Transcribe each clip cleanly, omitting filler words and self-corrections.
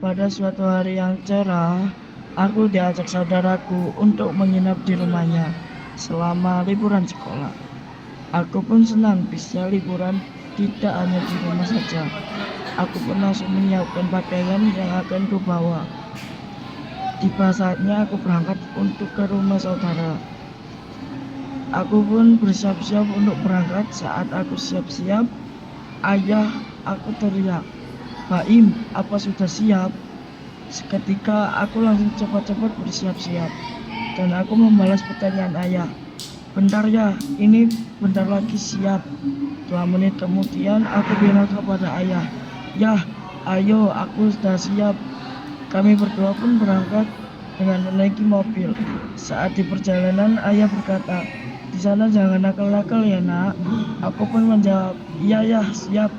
Pada suatu hari yang cerah, aku diajak saudaraku untuk menginap di rumahnya selama liburan sekolah. Aku pun senang bisa liburan tidak hanya di rumah saja. Aku pun langsung menyiapkan pakaian yang akan kubawa. Tiba saatnya aku berangkat untuk ke rumah saudara. Aku pun bersiap-siap untuk berangkat. Saat aku siap-siap, ayah aku teriak, "Baim, apa sudah siap?" Seketika aku langsung cepat-cepat bersiap-siap. Dan aku membalas pertanyaan ayah, "Bentar ya, ini bentar lagi siap." 2 menit kemudian aku bilang kepada ayah, "Yah, ayo aku sudah siap." Kami berdua pun berangkat dengan menaiki mobil. Saat di perjalanan ayah berkata, "Di sana jangan nakal-nakal ya nak." Aku pun menjawab, "Iya ya, siap."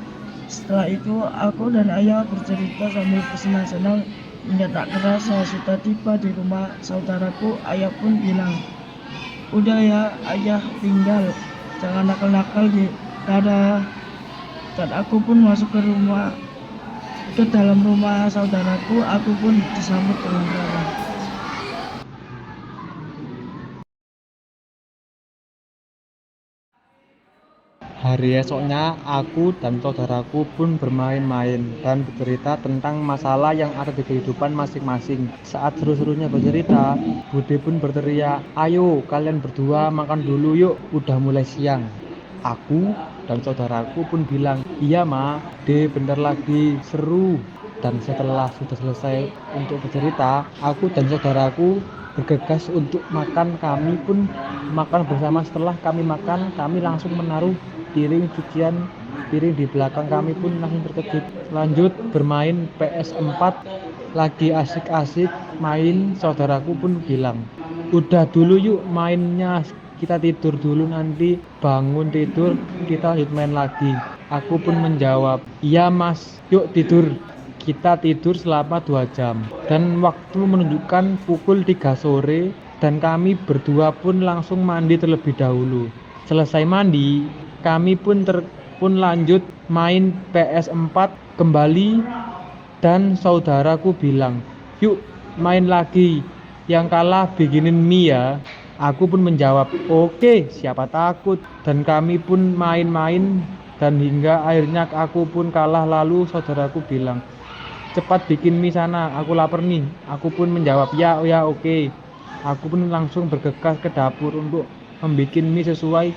Setelah itu aku dan ayah bercerita sambil bersenang-senang hingga tak kerasa sudah tiba di rumah saudaraku. Ayah pun bilang, "Udah ya ayah, tinggal jangan nakal-nakal di dadah." Dan aku pun masuk ke dalam rumah saudaraku. Aku pun disambut dengan ramah. Hari esoknya, aku dan saudaraku pun bermain-main dan bercerita tentang masalah yang ada di kehidupan masing-masing. Saat seru-serunya bercerita, Bude pun berteriak, "Ayo, kalian berdua makan dulu yuk, udah mulai siang." Aku dan saudaraku pun bilang, "Iya ma, bentar lagi seru." Dan setelah sudah selesai untuk bercerita, aku dan saudaraku bergegas untuk makan. Kami pun makan bersama. Setelah kami makan, kami langsung menaruh piring di belakang. Kami pun langsung terkejut. Lanjut bermain PS4, lagi asik-asik main. Saudaraku pun bilang, "Udah dulu yuk mainnya, kita tidur dulu, nanti bangun tidur kita lanjut main lagi." Aku pun menjawab, "Iya mas, yuk tidur." Kita tidur selama 2 jam dan waktu menunjukkan pukul 3 sore dan kami berdua pun langsung mandi terlebih dahulu. Selesai mandi, kami pun lanjut main PS4 kembali dan saudaraku bilang, "Yuk main lagi, yang kalah bikinin mie ya." Aku pun menjawab, "Oke, siapa takut." Dan kami pun main-main dan hingga akhirnya aku pun kalah. Lalu saudaraku bilang, "Cepat bikin mie sana, aku lapar nih." Aku pun menjawab, "Ya, ya, oke." Aku pun langsung bergegas ke dapur untuk membuat mie sesuai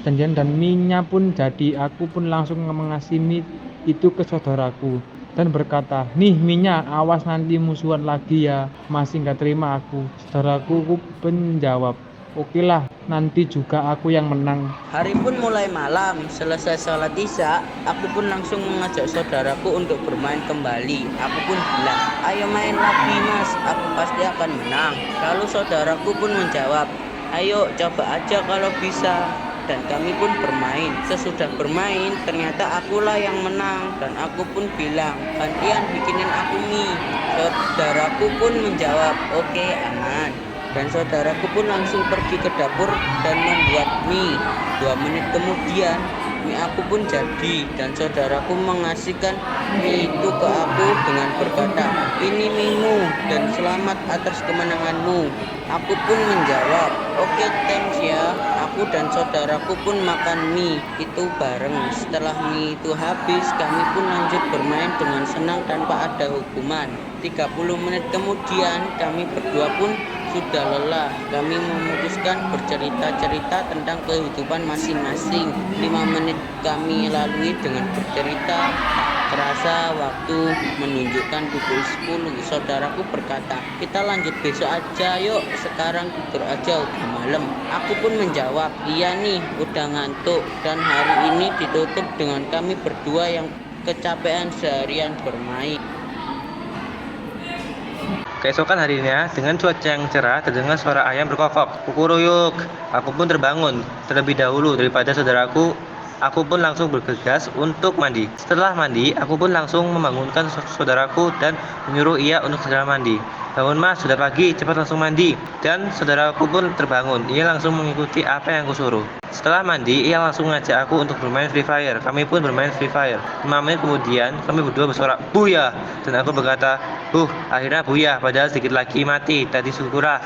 janjian dan mie-nya pun jadi. Aku pun langsung mengasih mie itu ke saudaraku dan berkata, "Nih mie-nya, awas nanti musuhan lagi ya." Masih nggak terima aku. Saudaraku pun menjawab, "Oke lah, nanti juga aku yang menang." Hari pun mulai malam. Selesai sholat isya, aku pun langsung mengajak saudaraku untuk bermain kembali. Aku pun bilang, "Ayo main lagi mas, aku pasti akan menang." Lalu saudaraku pun menjawab, "Ayo coba aja kalau bisa." Dan kami pun bermain. Sesudah bermain, ternyata akulah yang menang. Dan aku pun bilang, "Gantian bikinin aku mie." Saudaraku pun menjawab, "Oke, aman." Dan saudaraku pun langsung pergi ke dapur dan membuat mie. 2 menit kemudian mie aku pun jadi dan saudaraku mengasihkan mie itu ke aku dengan berkata, "Ini miemu dan selamat atas kemenanganmu." Aku pun menjawab, "Oke, thanks ya." Aku dan saudaraku pun makan mie itu bareng. Setelah mie itu habis, kami pun lanjut bermain dengan senang tanpa ada hukuman. 30 menit kemudian kami berdua pun sudah lelah. Kami memutuskan bercerita-cerita tentang kehidupan masing-masing. 5 menit kami lalui dengan bercerita. Terasa waktu menunjukkan pukul 10. Saudaraku berkata, "Kita lanjut besok aja yuk, sekarang tidur aja, udah malam." Aku pun menjawab, "Iya nih, udah ngantuk." Dan hari ini ditutup dengan kami berdua yang kecapean seharian bermain. Keesokan harinya, dengan cuaca yang cerah, terdengar suara ayam berkokok. "Kukuruyuk." Aku pun terbangun terlebih dahulu daripada saudaraku Aku pun langsung bergegas untuk mandi. Setelah mandi, aku pun langsung membangunkan saudaraku dan menyuruh ia untuk segera mandi. Bangun mas, sudah pagi, cepat langsung mandi. Dan saudaraku pun terbangun, ia langsung mengikuti apa yang kusuruh. Setelah mandi, ia langsung mengajak aku untuk bermain Free Fire. Kami pun bermain Free Fire. 5 menit kemudian, kami berdua bersorak, "Buyah!" Dan aku berkata, akhirnya buyah, padahal sedikit lagi mati. Tadi syukurlah."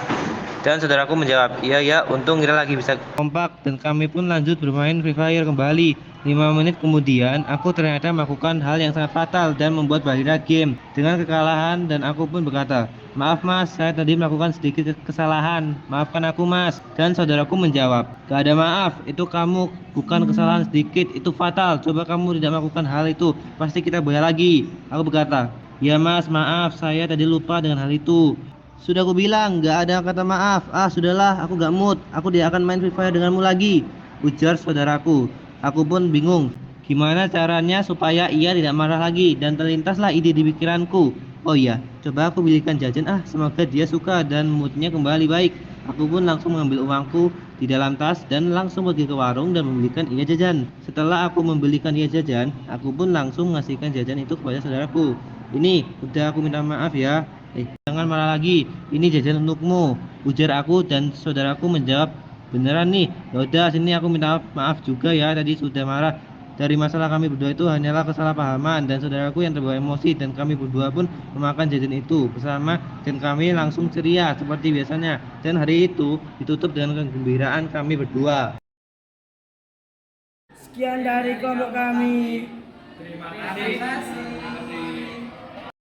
Dan saudaraku menjawab, "Iya ya, untung kita lagi bisa kompak." Dan kami pun lanjut bermain Free Fire kembali. 5 menit kemudian, aku ternyata melakukan hal yang sangat fatal dan membuat Bahira game dengan kekalahan, dan aku pun berkata, "Maaf mas, saya tadi melakukan sedikit kesalahan. Maafkan aku mas." Dan saudaraku menjawab, "Gak ada maaf, itu kamu bukan kesalahan sedikit, itu fatal. Coba kamu tidak melakukan hal itu, pasti kita bayar lagi." Aku berkata, "Ya mas, maaf, saya tadi lupa dengan hal itu." "Sudah aku bilang, gak ada kata maaf. Sudahlah, aku gak mood. Aku tidak akan main Free Fire denganmu lagi," ujar saudaraku. Aku pun bingung, gimana caranya supaya ia tidak marah lagi, dan terlintaslah ide di pikiranku. Oh iya, coba aku belikan jajan, semoga dia suka dan moodnya kembali baik. Aku pun langsung mengambil uangku di dalam tas dan langsung pergi ke warung dan membelikan ia jajan. Setelah aku membelikan ia jajan, aku pun langsung mengasihkan jajan itu kepada saudaraku. "Ini, udah aku minta maaf ya. Jangan marah lagi, ini jajan untukmu," ujar aku, dan saudaraku menjawab, "Beneran nih, yaudah sini aku minta maaf juga ya, tadi sudah marah. Dari masalah kami berdua itu hanyalah kesalahpahaman." Dan saudaraku yang terbawa emosi, dan kami berdua pun memakan jajan itu bersama, dan kami langsung ceria seperti biasanya. Dan hari itu ditutup dengan kegembiraan kami berdua. Sekian dari kelompok kami. Terima kasih.